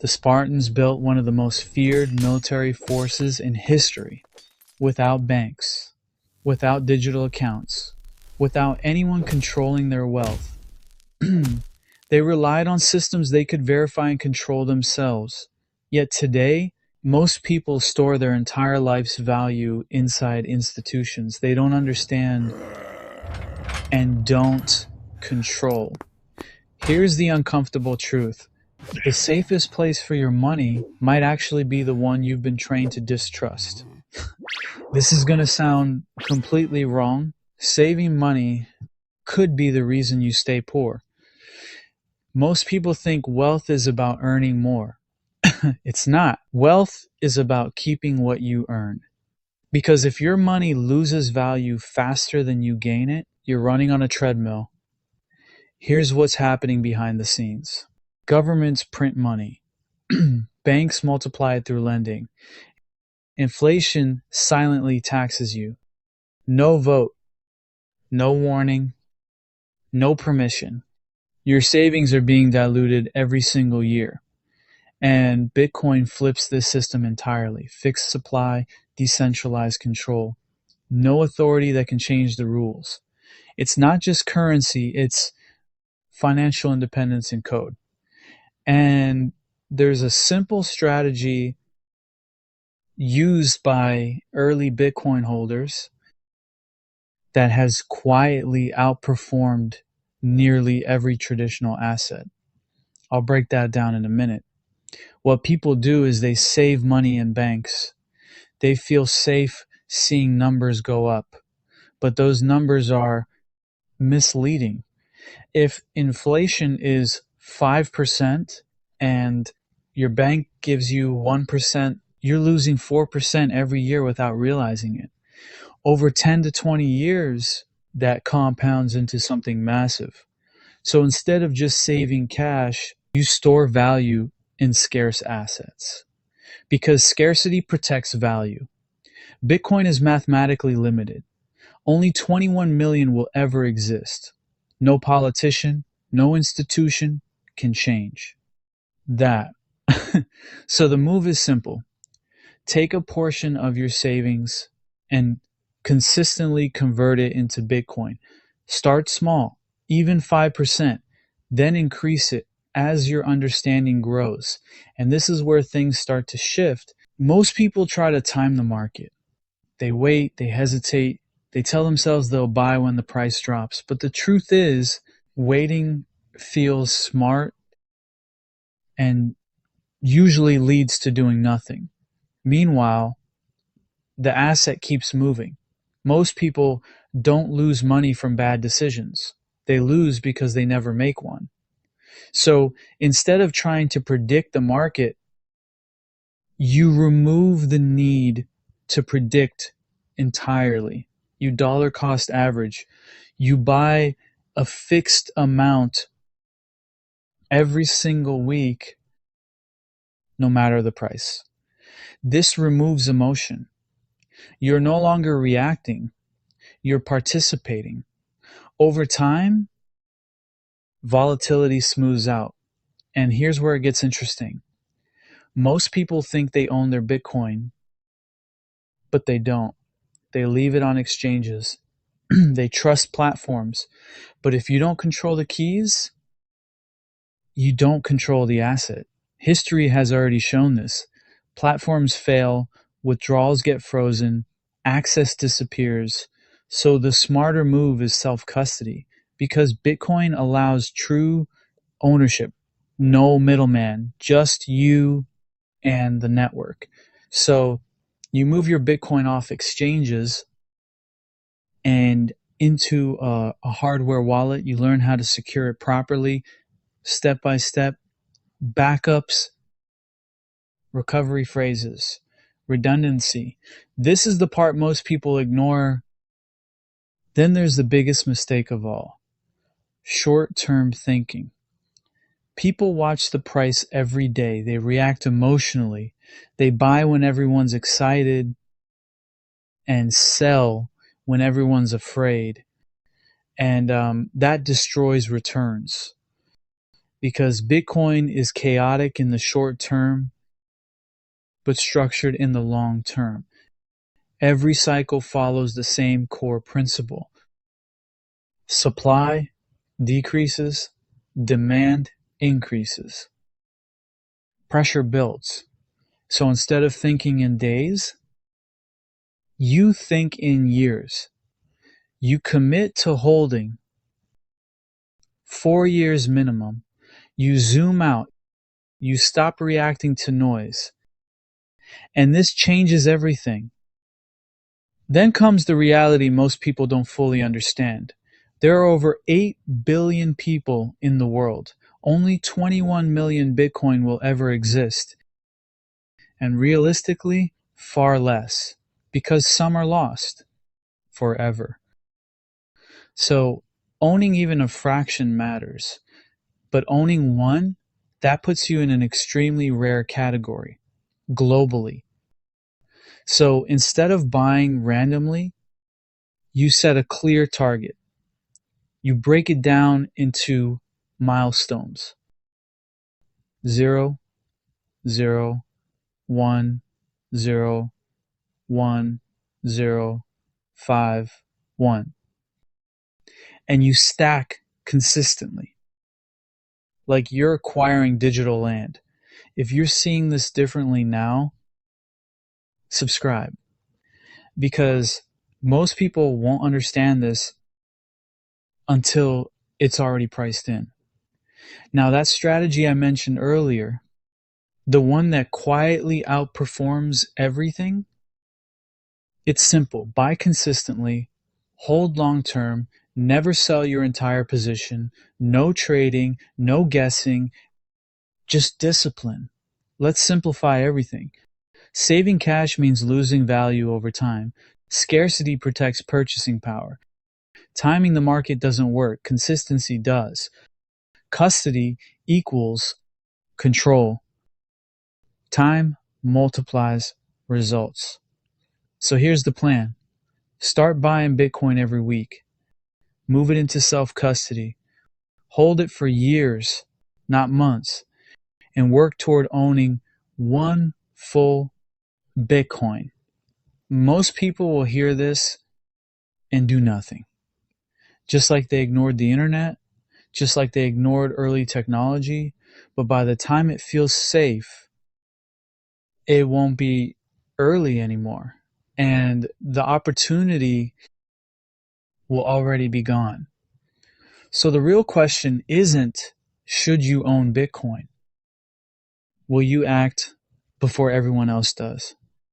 The Spartans built one of the most feared military forces in history without banks, without digital accounts, without anyone controlling their wealth. They relied on systems they could verify and control themselves. Yet today, most people store their entire life's value inside institutions they don't understand and don't control. Here's the uncomfortable truth. The safest place for your money might actually be the one you've been trained to distrust. This is going to sound completely wrong. Saving money could be the reason you stay poor. Most people think wealth is about earning more. It's not. Wealth is about keeping what you earn. Because if your money loses value faster than you gain it, you're running on a treadmill. Here's what's happening behind the scenes. Governments print money. Banks multiply it through lending. Inflation silently taxes you. No vote, no warning, no permission. Your savings are being diluted every single year. And Bitcoin flips this system entirely. Fixed supply, decentralized control. No authority that can change the rules. It's not just currency, it's financial independence in code. And there's a simple strategy used by early Bitcoin holders that has quietly outperformed nearly every traditional asset. I'll break that down in a minute. What people do is they save money in banks. They feel safe seeing numbers go up, but those numbers are misleading. If inflation is 5% and your bank gives you 1%, you're losing 4% every year without realizing it. Over 10 to 20 years, that compounds into something massive. So instead of just saving cash, you store value in scarce assets. Because scarcity protects value. Bitcoin is mathematically limited. Only 21 million will ever exist. No politician, no institution can change that. So the move is simple. Take a portion of your savings and consistently convert it into Bitcoin. Start small, even 5%, then increase it as your understanding grows. And this is where things start to shift. Most people try to time the market. They wait, they hesitate, they tell themselves they'll buy when the price drops. But the truth is, waiting feels smart and usually leads to doing nothing. Meanwhile, the asset keeps moving. Most people don't lose money from bad decisions. They lose because they never make one. So instead of trying to predict the market, you remove the need to predict entirely. You dollar cost average. You buy a fixed amount every single week, no matter the price. This removes emotion. You're no longer reacting. You're participating. Over time, volatility smooths out. And here's where it gets interesting. Most people think they own their Bitcoin, but they don't. They leave it on exchanges. They trust platforms. But if you don't control the keys, you don't control the asset. History has already shown this. Platforms fail, withdrawals get frozen, access disappears. So the smarter move is self-custody because Bitcoin allows true ownership. No middleman, just you and the network. So you move your Bitcoin off exchanges and into a hardware wallet. You learn how to secure it properly, step by step, backups, recovery phrases, redundancy. This is the part most people ignore. Then there's the biggest mistake of all, short-term thinking. People watch the price every day. They react emotionally. They buy when everyone's excited and sell when everyone's afraid. And that destroys returns. because Bitcoin is chaotic in the short term, but structured in the long term. Every cycle follows the same core principle. Supply decreases, demand increases. Pressure builds. So instead of thinking in days, you think in years. You commit to holding 4 years minimum. You zoom out. You stop reacting to noise. And this changes everything. Then comes the reality most people don't fully understand. There are over 8 billion people in the world. Only 21 million Bitcoin will ever exist. And realistically, far less, because some are lost forever. So owning even a fraction matters, but owning one, that puts you in an extremely rare category, globally. So instead of buying randomly, you set a clear target. You break it down into milestones. 0, 0, 1, 0, 1, 0, 5, 1. And you stack consistently, like you're acquiring digital land. If you're seeing this differently now, subscribe, because most people won't understand this until it's already priced in. Now, that strategy I mentioned earlier, the one that quietly outperforms everything, it's simple. Buy consistently, hold long term, never sell your entire position, no trading, no guessing, just discipline. Let's simplify everything. Saving cash means losing value over time. Scarcity protects purchasing power. Timing the market doesn't work, consistency does. Custody equals control. Time multiplies results. So here's the plan. Start buying Bitcoin every week. Move it into self-custody. Hold it for years, not months, and work toward owning one full Bitcoin. Most people will hear this and do nothing. Just like they ignored the internet, just like they ignored early technology, but by the time it feels safe, it won't be early anymore. And the opportunity will already be gone. So the real question isn't, should you own Bitcoin? Will you act before everyone else does?